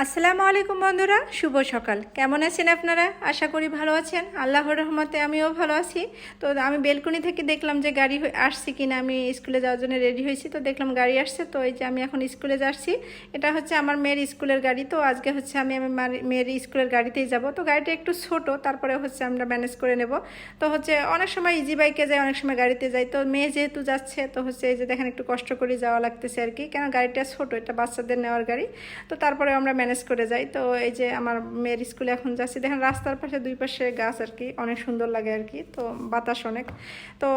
আসসালামু আলাইকুম বন্ধুরা, শুভ সকাল। কেমন আছেন আপনারা? আশা করি ভালো আছেন। আল্লাহর রহমতে আমিও ভালো আছি। তো আমি বেলকনি থেকে দেখলাম যে গাড়ি আসছে কিনা। আমি স্কুলে যাওয়ার জন্য রেডি হয়েছি, তো দেখলাম গাড়ি আসছে। তো এই যে আমি এখন স্কুলে যাচ্ছি। এটা হচ্ছে আমার মেয়ের স্কুলের গাড়ি। তো আজকে হচ্ছে আমি আমার মেয়ের স্কুলের গাড়িতেই যাব। তো গাড়িটা একটু ছোট, তারপরে হচ্ছে আমরা ম্যানেজ করে নেব। তো হচ্ছে অনেক সময় ইজি বাইকে যাই, অনেক সময় গাড়িতে যাই। তো মেয়ে যেহেতু যাচ্ছে, তো হচ্ছে এই যে দেখেন একটু কষ্ট করে যাওয়া লাগতেছে আর কি, কেন গাড়িটা ছোট, এটা বাচ্চাদের নেওয়ার গাড়ি। তো তারপরে আমরা ম্যানেজ করে যাই। তো এই যে আমার মেয়ের স্কুলে এখন যাচ্ছি, দেখেন রাস্তার পাশে দুই পাশে গাছ আর কি, অনেক সুন্দর লাগে আর কি। তো বাতাস অনেক। তো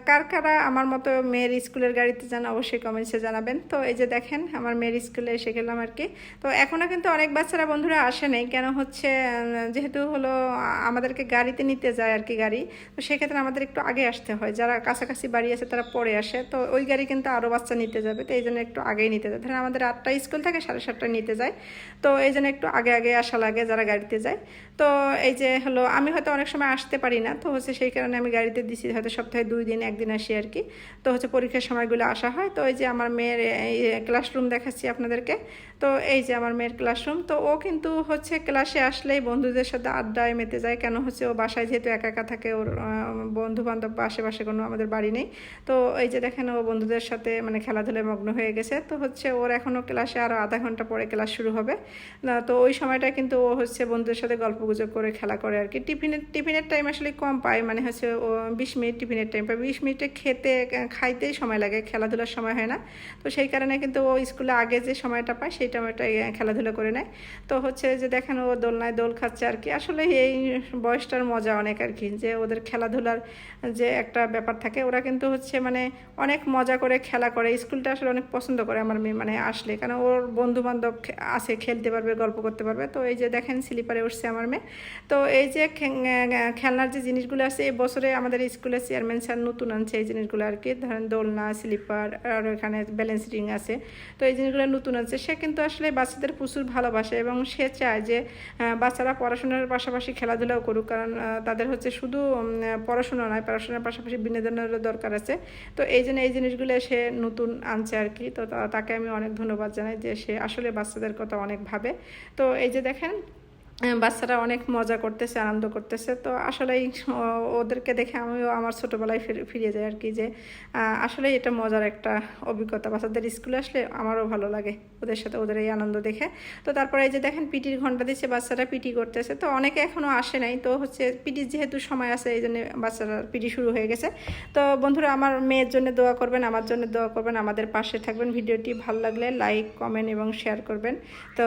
কার কারা আমার মতো মেয়ের স্কুলের গাড়িতে যান অবশ্যই কমেন্টসে জানাবেন। তো এই যে দেখেন আমার মেয়ের স্কুলে এসে গেলাম আর কি। তো এখনও কিন্তু অনেক বাচ্চারা বন্ধুরা আসে নাই, কেন হচ্ছে যেহেতু হলো আমাদেরকে গাড়িতে নিতে যায় আর কি গাড়ি। তো সেক্ষেত্রে আমাদের একটু আগে আসতে হয়, যারা কাছাকাছি বাড়ি আছে তারা পরে আসে। তো ওই গাড়ি কিন্তু আরও বাচ্চা নিতে যাবে, তো এই জন্য একটু আগেই নিতে যায়। ধরেন আমাদের 8টায় স্কুল থাকে, 7:30টায় নিতে যায়। তো এই জন্য একটু আগে আগে আসা লাগে যারা গাড়িতে যায়। তো এই যে হলো আমি হয়তো অনেক সময় আসতে পারি না, তো হচ্ছে সেই কারণে আমি গাড়িতে দিছি, হয়তো সপ্তাহে 2 দিন 1 দিন আসি আর কি। তো হচ্ছে পরীক্ষার সময়গুলো আসা হয়। তো এই যে আমার মেয়ের ক্লাসরুম দেখাচ্ছি আপনাদেরকে। তো এই যে আমার মেয়ের ক্লাসরুম। তো ও কিন্তু হচ্ছে ক্লাসে আসলেই বন্ধুদের সাথে আড্ডায় মেতে যায়, কেন হচ্ছে ও বাসায় যেহেতু একা একা থাকে, ওর বন্ধু বান্ধব বা আশেপাশে কোনো আমাদের বাড়ি নেই। তো এই যে দেখেন ও বন্ধুদের সাথে মানে খেলাধুলায় মগ্ন হয়ে গেছে। তো হচ্ছে ওর এখনও ক্লাসে আরও আধা ঘন্টা পরে ক্লাস শুরু হবে না। তো ওই সময়টা কিন্তু ও হচ্ছে বন্ধুদের সাথে গল্প গুজব করে খেলা করে আর কি। টিফিনের টাইম আসলে কম পায়, মানে হচ্ছে ও 20 মিনিট টিফিনের টাইম পায়। 20 মিনিটে খাইতেই সময় লাগে, খেলাধুলার সময় হয় না। তো সেই কারণে কিন্তু ও স্কুলে আগে যে সময়টা পায় সেই সময়টাই খেলাধুলা করে নেয়। তো হচ্ছে যে দেখেন ও দোলনায় দোল খাচ্ছে আর কি। আসলে এই বয়সটার মজা অনেক আর কি, যে ওদের খেলাধুলার যে একটা ব্যাপার থাকে, ওরা কিন্তু হচ্ছে মানে অনেক মজা করে খেলা করে। স্কুলটা আসলে অনেক পছন্দ করে আমার মেয়ে, মানে আসলে, কারণ ওর বন্ধু বান্ধব আছে, খেলতে পারবে, গল্প করতে পারবে। তো এই যে দেখেন স্লিপারে উঠছে আমার মেয়ে। তো এই যে খেলনার যে জিনিসগুলো আছে, এই বছরে আমাদের স্কুলের চেয়ারম্যান স্যার নতুন আনছে এই জিনিসগুলো আর কি। ধরেন দোলনা, স্লিপার, আর এখানে ব্যালেন্স রিং আছে। তো এই জিনিসগুলো নতুন আছে। সে কিন্তু আসলে বাচ্চাদের প্রচুর ভালোবাসে এবং সে চায় যে বাচ্চারা পড়াশোনার পাশাপাশি খেলাধুলাও করুক, কারণ তাদের হচ্ছে শুধু পড়াশোনা নয়, পড়াশোনার পাশাপাশি বিনোদনেরও দরকার আছে। তো এই জন্য এই জিনিসগুলো সে নতুন আনছে আর কি। তো তাকে আমি অনেক ধন্যবাদ জানাই যে সে আসলে বাচ্চাদের কথা অনেক ভাবে। তো এই যে দেখেন বাচ্চারা অনেক মজা করতেছে, আনন্দ করতেছে। তো আসলেই ওদেরকে দেখে আমিও আমার ছোটোবেলায় ফিরে যাই আর কি, যে আসলে এটা মজার একটা অভিজ্ঞতা। বাচ্চাদের স্কুলে আসলে আমারও ভালো লাগে ওদের সাথে, ওদের এই আনন্দ দেখে। তো তারপরে এই যে দেখেন পিটির ঘন্টা দিচ্ছে, বাচ্চারা পিটি করতেছে। তো অনেকে এখনও আসে নাই, তো হচ্ছে পিটির যেহেতু সময় আছে এই জন্য বাচ্চারা পিটি শুরু হয়ে গেছে। তো বন্ধুরা আমার মেয়ের জন্য দোয়া করবেন, আমার জন্য দোয়া করবেন, আমাদের পাশে থাকবেন। ভিডিওটি ভালো লাগলে লাইক, কমেন্ট এবং শেয়ার করবেন। তো